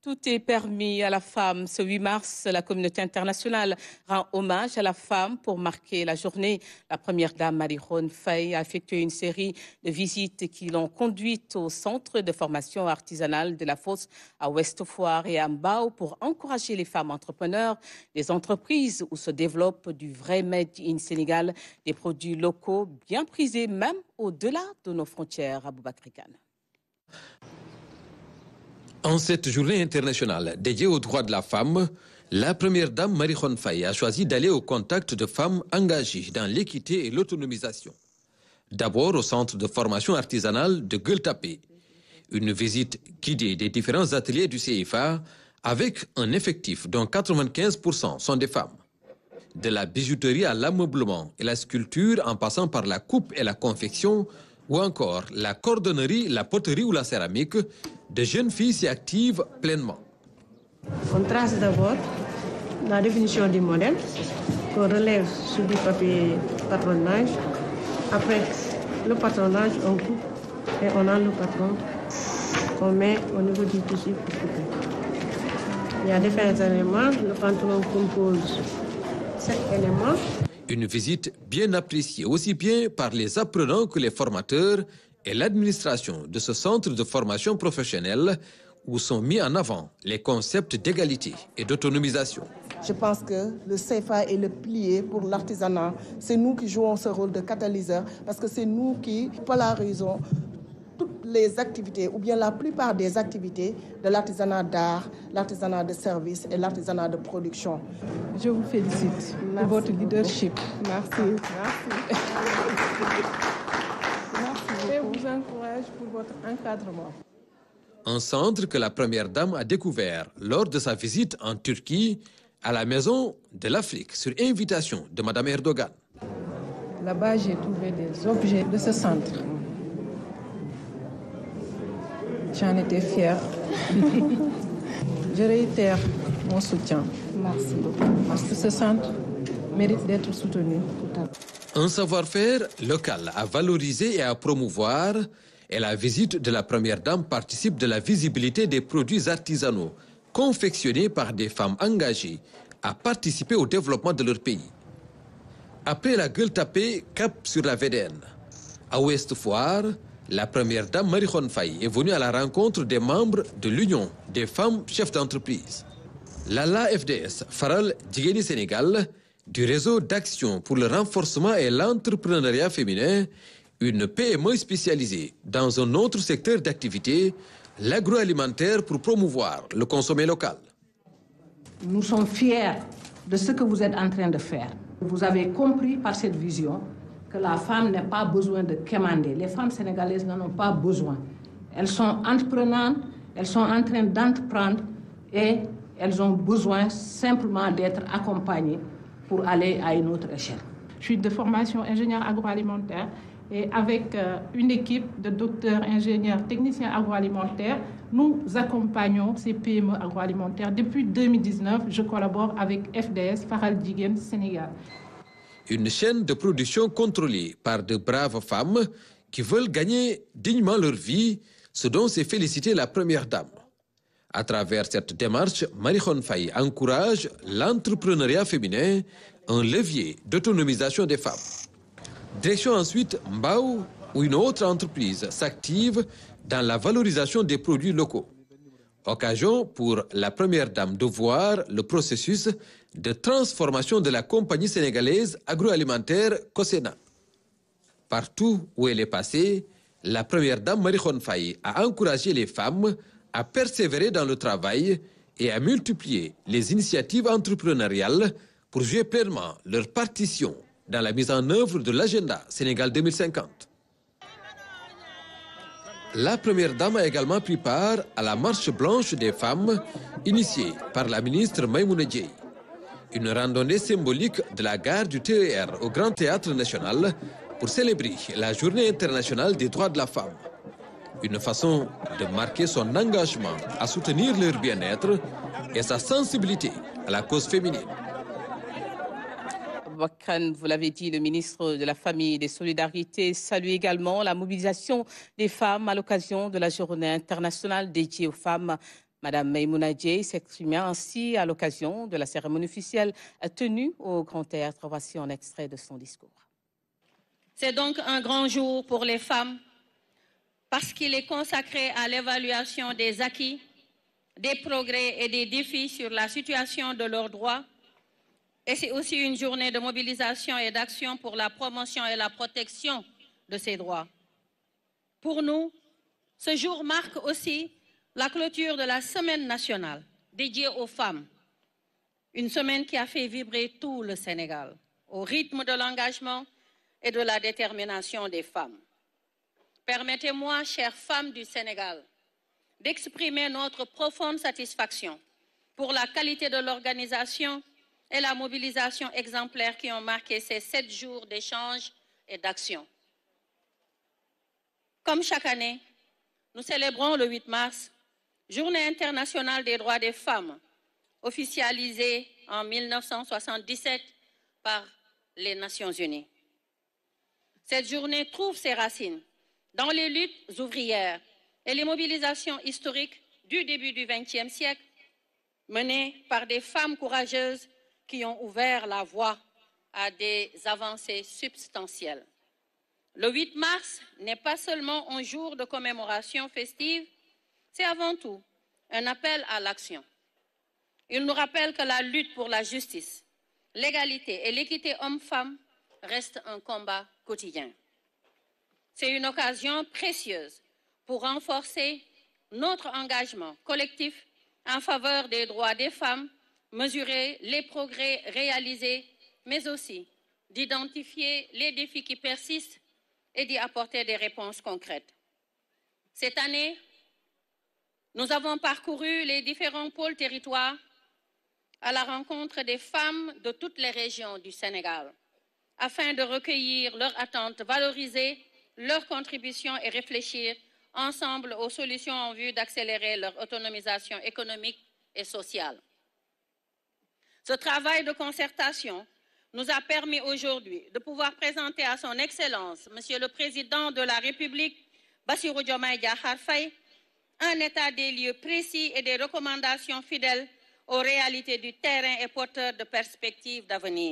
Tout est permis à la femme. Ce 8 mars, la communauté internationale rend hommage à la femme pour marquer la journée. La première dame Marie-Khone Faye a effectué une série de visites qui l'ont conduite au centre de formation artisanale de la Fosse à Ouest Foire et à Mbao pour encourager les femmes entrepreneurs, les entreprises où se développe du vrai Made in Sénégal, des produits locaux bien prisés même au-delà de nos frontières. Aboubakry Kane. En cette journée internationale dédiée aux droits de la femme, la première dame Marie-Khone Faye a choisi d'aller au contact de femmes engagées dans l'équité et l'autonomisation. D'abord au centre de formation artisanale de Gueule Tapée. Une visite guidée des différents ateliers du CFA avec un effectif dont 95% sont des femmes. De la bijouterie à l'ameublement et la sculpture en passant par la coupe et la confection, ou encore la cordonnerie, la poterie ou la céramique, de jeunes filles s'y activent pleinement. On trace d'abord la définition du modèle qu'on relève sur du papier patronage. Après le patronage, on coupe et on a le patron qu'on met au niveau du tissu pour couper. Il y a différents éléments. Le pantalon compose 7 éléments. Une visite bien appréciée aussi bien par les apprenants que les formateurs et l'administration de ce centre de formation professionnelle où sont mis en avant les concepts d'égalité et d'autonomisation. Je pense que le CFA est le pilier pour l'artisanat. C'est nous qui jouons ce rôle de catalyseur parce que c'est nous qui polarisons toutes les activités ou bien la plupart des activités de l'artisanat d'art, l'artisanat de service et l'artisanat de production. Je vous félicite pour votre leadership. Merci. Merci. Et vous encourage pour votre encadrement. Un centre que la première dame a découvert lors de sa visite en Turquie à la Maison de l'Afrique sur invitation de Mme Erdogan. Là-bas, j'ai trouvé des objets de ce centre. J'en étais fière. Je réitère mon soutien. Merci beaucoup. Parce que ce centre mérite d'être soutenu. Un savoir-faire local à valoriser et à promouvoir, et la visite de la première dame participe de la visibilité des produits artisanaux confectionnés par des femmes engagées à participer au développement de leur pays. Après la Gueule Tapée, cap sur la VDN. À Ouest Foire, la première dame Marie-Khone Faye est venue à la rencontre des membres de l'Union des femmes chefs d'entreprise. Lala FDS, Faral Djigeni Sénégal, du réseau d'action pour le renforcement et l'entrepreneuriat féminin, une PME spécialisée dans un autre secteur d'activité, l'agroalimentaire pour promouvoir le consommé local. Nous sommes fiers de ce que vous êtes en train de faire. Vous avez compris par cette vision que la femme n'a pas besoin de quémander. Les femmes sénégalaises n'en ont pas besoin. Elles sont entreprenantes, elles sont en train d'entreprendre et elles ont besoin simplement d'être accompagnées pour aller à une autre échelle. Je suis de formation ingénieur agroalimentaire et avec une équipe de docteurs, ingénieurs, techniciens agroalimentaires, nous accompagnons ces PME agroalimentaires. Depuis 2019, je collabore avec FDS, Faral Djigeni Sénégal. Une chaîne de production contrôlée par de braves femmes qui veulent gagner dignement leur vie, ce dont s'est félicitée la première dame. À travers cette démarche, Marie-Khone Faye encourage l'entrepreneuriat féminin, un levier d'autonomisation des femmes. Direction ensuite Mbao, où une autre entreprise s'active dans la valorisation des produits locaux. Occasion pour la première dame de voir le processus de transformation de la compagnie sénégalaise agroalimentaire Cosena. Partout où elle est passée, la première dame Marie-Khone Faye a encouragé les femmes à persévérer dans le travail et à multiplier les initiatives entrepreneuriales pour jouer pleinement leur partition dans la mise en œuvre de l'agenda Sénégal 2050. La première dame a également pris part à la marche blanche des femmes initiée par la ministre Maïmouna Dièye. Une randonnée symbolique de la gare du TER au Grand Théâtre National pour célébrer la Journée internationale des droits de la femme. Une façon de marquer son engagement à soutenir leur bien-être et sa sensibilité à la cause féminine. Vous l'avez dit, le ministre de la Famille et des Solidarités salue également la mobilisation des femmes à l'occasion de la Journée internationale dédiée aux femmes. Madame Maïmouna Dièye s'exprimait ainsi à l'occasion de la cérémonie officielle tenue au Grand Théâtre. Voici un extrait de son discours. C'est donc un grand jour pour les femmes parce qu'il est consacré à l'évaluation des acquis, des progrès et des défis sur la situation de leurs droits. Et c'est aussi une journée de mobilisation et d'action pour la promotion et la protection de ces droits. Pour nous, ce jour marque aussi la clôture de la Semaine nationale dédiée aux femmes. Une semaine qui a fait vibrer tout le Sénégal au rythme de l'engagement et de la détermination des femmes. Permettez-moi, chères femmes du Sénégal, d'exprimer notre profonde satisfaction pour la qualité de l'organisation et la mobilisation exemplaire qui ont marqué ces 7 jours d'échange et d'action. Comme chaque année, nous célébrons le 8 mars, Journée internationale des droits des femmes, officialisée en 1977 par les Nations Unies. Cette journée trouve ses racines dans les luttes ouvrières et les mobilisations historiques du début du XXe siècle, menées par des femmes courageuses qui ont ouvert la voie à des avancées substantielles. Le 8 mars n'est pas seulement un jour de commémoration festive, c'est avant tout un appel à l'action. Il nous rappelle que la lutte pour la justice, l'égalité et l'équité homme-femme reste un combat quotidien. C'est une occasion précieuse pour renforcer notre engagement collectif en faveur des droits des femmes, mesurer les progrès réalisés, mais aussi d'identifier les défis qui persistent et d'y apporter des réponses concrètes. Cette année, nous avons parcouru les différents pôles territoires à la rencontre des femmes de toutes les régions du Sénégal, afin de recueillir leurs attentes, valoriser leurs contributions et réfléchir ensemble aux solutions en vue d'accélérer leur autonomisation économique et sociale. Ce travail de concertation nous a permis aujourd'hui de pouvoir présenter à son Excellence, Monsieur le Président de la République, Bassirou Diomaye Diakhar Faye, un état des lieux précis et des recommandations fidèles aux réalités du terrain et porteurs de perspectives d'avenir.